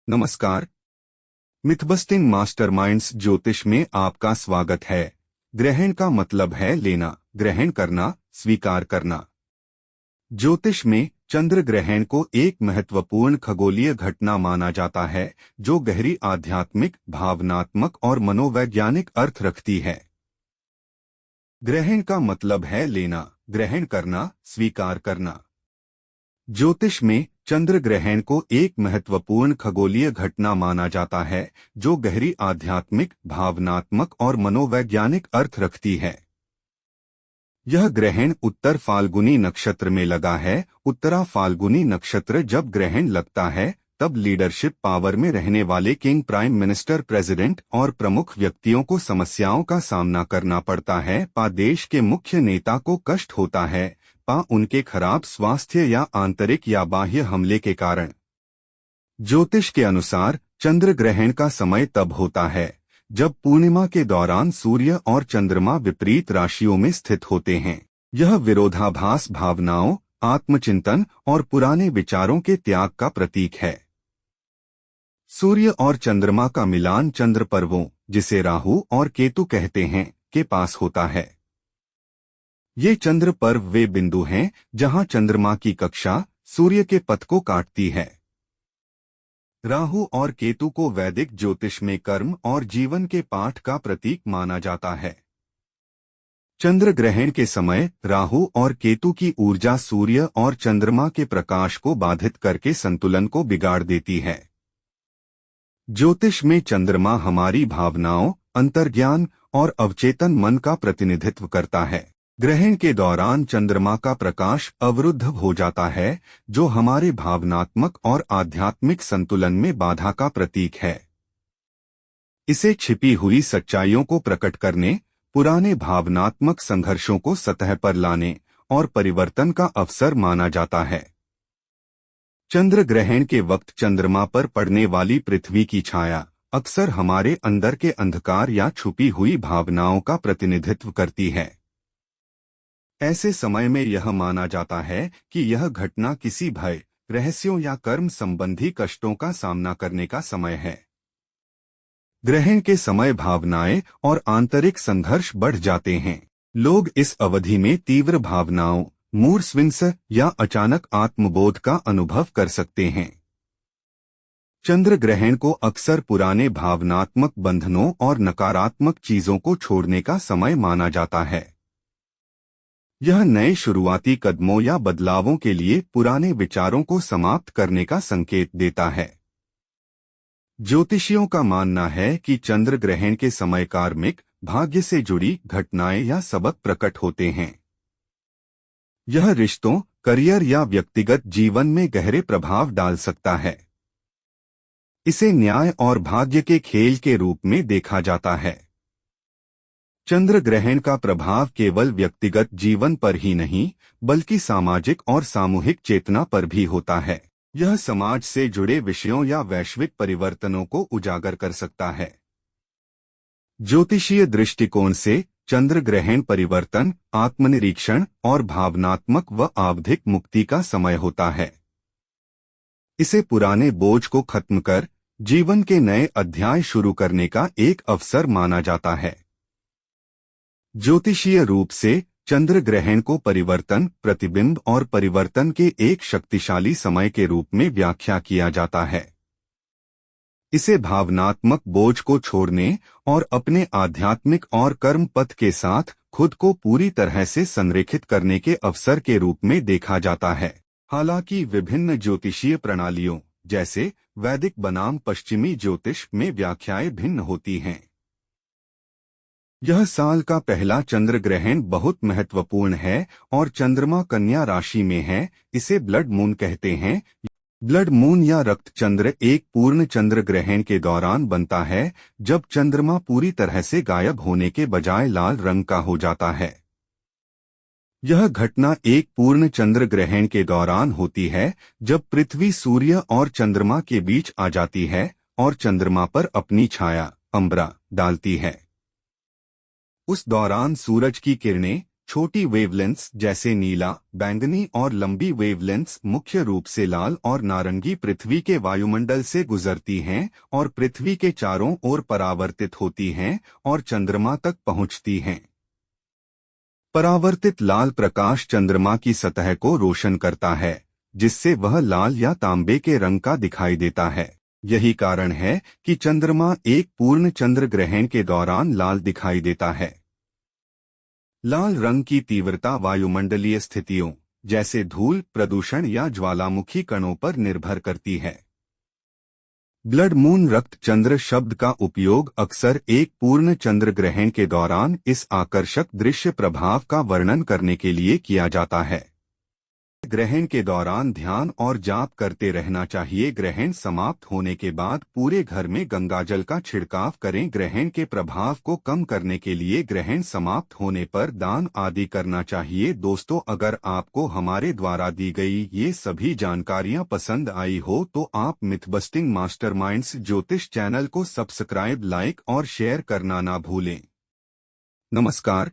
नमस्कार। मिथबस्टिंग मास्टरमाइंड्स ज्योतिष में आपका स्वागत है। ग्रहण का मतलब है लेना, ग्रहण करना, स्वीकार करना। ज्योतिष में चंद्र ग्रहण को एक महत्वपूर्ण खगोलीय घटना माना जाता है जो गहरी आध्यात्मिक, भावनात्मक और मनोवैज्ञानिक अर्थ रखती है। ग्रहण का मतलब है लेना, ग्रहण करना, स्वीकार करना। ज्योतिष में चंद्र ग्रहण को एक महत्वपूर्ण खगोलीय घटना माना जाता है जो गहरी आध्यात्मिक, भावनात्मक और मनोवैज्ञानिक अर्थ रखती है। यह ग्रहण उत्तर फाल्गुनी नक्षत्र में लगा है। उत्तरा फाल्गुनी नक्षत्र जब ग्रहण लगता है तब लीडरशिप पावर में रहने वाले किंग, प्राइम मिनिस्टर, प्रेसिडेंट और प्रमुख व्यक्तियों को समस्याओं का सामना करना पड़ता है। देश के मुख्य नेता को कष्ट होता है, उनके खराब स्वास्थ्य या आंतरिक या बाह्य हमले के कारण। ज्योतिष के अनुसार चंद्र ग्रहण का समय तब होता है जब पूर्णिमा के दौरान सूर्य और चंद्रमा विपरीत राशियों में स्थित होते हैं। यह विरोधाभास भावनाओं, आत्मचिंतन और पुराने विचारों के त्याग का प्रतीक है। सूर्य और चंद्रमा का मिलान चंद्र पर्वों, जिसे राहु और केतु कहते हैं, के पास होता है। ये चंद्र पर्व वे बिंदु हैं जहां चंद्रमा की कक्षा सूर्य के पथ को काटती है। राहु और केतु को वैदिक ज्योतिष में कर्म और जीवन के पाठ का प्रतीक माना जाता है। चंद्र ग्रहण के समय राहु और केतु की ऊर्जा सूर्य और चंद्रमा के प्रकाश को बाधित करके संतुलन को बिगाड़ देती है। ज्योतिष में चंद्रमा हमारी भावनाओं, अंतर्ज्ञान और अवचेतन मन का प्रतिनिधित्व करता है। ग्रहण के दौरान चंद्रमा का प्रकाश अवरुद्ध हो जाता है जो हमारे भावनात्मक और आध्यात्मिक संतुलन में बाधा का प्रतीक है। इसे छिपी हुई सच्चाइयों को प्रकट करने, पुराने भावनात्मक संघर्षों को सतह पर लाने और परिवर्तन का अवसर माना जाता है। चंद्र ग्रहण के वक्त चंद्रमा पर पड़ने वाली पृथ्वी की छाया अक्सर हमारे अंदर के अंधकार या छुपी हुई भावनाओं का प्रतिनिधित्व करती है। ऐसे समय में यह माना जाता है कि यह घटना किसी भय, रहस्यों या कर्म संबंधी कष्टों का सामना करने का समय है। ग्रहण के समय भावनाएं और आंतरिक संघर्ष बढ़ जाते हैं। लोग इस अवधि में तीव्र भावनाओं, मूड स्विंग्स या अचानक आत्मबोध का अनुभव कर सकते हैं। चंद्र ग्रहण को अक्सर पुराने भावनात्मक बंधनों और नकारात्मक चीजों को छोड़ने का समय माना जाता है। यह नए शुरुआती कदमों या बदलावों के लिए पुराने विचारों को समाप्त करने का संकेत देता है। ज्योतिषियों का मानना है कि चंद्र ग्रहण के समय कार्मिक, भाग्य से जुड़ी घटनाएं या सबक प्रकट होते हैं। यह रिश्तों, करियर या व्यक्तिगत जीवन में गहरे प्रभाव डाल सकता है। इसे न्याय और भाग्य के खेल के रूप में देखा जाता है। चंद्र ग्रहण का प्रभाव केवल व्यक्तिगत जीवन पर ही नहीं बल्कि सामाजिक और सामूहिक चेतना पर भी होता है। यह समाज से जुड़े विषयों या वैश्विक परिवर्तनों को उजागर कर सकता है। ज्योतिषीय दृष्टिकोण से चंद्र ग्रहण परिवर्तन, आत्मनिरीक्षण और भावनात्मक व आवधिक मुक्ति का समय होता है। इसे पुराने बोझ को खत्म कर जीवन के नए अध्याय शुरू करने का एक अवसर माना जाता है। ज्योतिषीय रूप से चंद्र ग्रहण को परिवर्तन, प्रतिबिंब और परिवर्तन के एक शक्तिशाली समय के रूप में व्याख्या किया जाता है। इसे भावनात्मक बोझ को छोड़ने और अपने आध्यात्मिक और कर्म पथ के साथ खुद को पूरी तरह से संरेखित करने के अवसर के रूप में देखा जाता है। हालांकि विभिन्न ज्योतिषीय प्रणालियों जैसे वैदिक बनाम पश्चिमी ज्योतिष में व्याख्याएं भिन्न होती हैं। यह साल का पहला चंद्र ग्रहण बहुत महत्वपूर्ण है और चंद्रमा कन्या राशि में है। इसे ब्लड मून कहते हैं। ब्लड मून या रक्त चंद्र एक पूर्ण चंद्र ग्रहण के दौरान बनता है जब चंद्रमा पूरी तरह से गायब होने के बजाय लाल रंग का हो जाता है। यह घटना एक पूर्ण चंद्र ग्रहण के दौरान होती है जब पृथ्वी सूर्य और चंद्रमा के बीच आ जाती है और चंद्रमा पर अपनी छाया, अंबरा, डालती है। उस दौरान सूरज की किरणें छोटी वेवलेंथ्स जैसे नीला, बैंगनी और लंबी वेवलेंथ्स मुख्य रूप से लाल और नारंगी पृथ्वी के वायुमंडल से गुजरती हैं और पृथ्वी के चारों ओर परावर्तित होती हैं और चंद्रमा तक पहुंचती हैं। परावर्तित लाल प्रकाश चंद्रमा की सतह को रोशन करता है, जिससे वह लाल या तांबे के रंग का दिखाई देता है। यही कारण है कि चंद्रमा एक पूर्ण चंद्र ग्रहण के दौरान लाल दिखाई देता है। लाल रंग की तीव्रता वायुमंडलीय स्थितियों जैसे धूल, प्रदूषण या ज्वालामुखी कणों पर निर्भर करती है। ब्लड मून रक्त चंद्र शब्द का उपयोग अक्सर एक पूर्ण चंद्र ग्रहण के दौरान इस आकर्षक दृश्य प्रभाव का वर्णन करने के लिए किया जाता है। ग्रहण के दौरान ध्यान और जाप करते रहना चाहिए। ग्रहण समाप्त होने के बाद पूरे घर में गंगाजल का छिड़काव करें। ग्रहण के प्रभाव को कम करने के लिए ग्रहण समाप्त होने पर दान आदि करना चाहिए। दोस्तों, अगर आपको हमारे द्वारा दी गई ये सभी जानकारियां पसंद आई हो तो आप मिथबस्टिंग मास्टरमाइंड्स ज्योतिष चैनल को सब्सक्राइब, लाइक और शेयर करना ना भूलें। नमस्कार।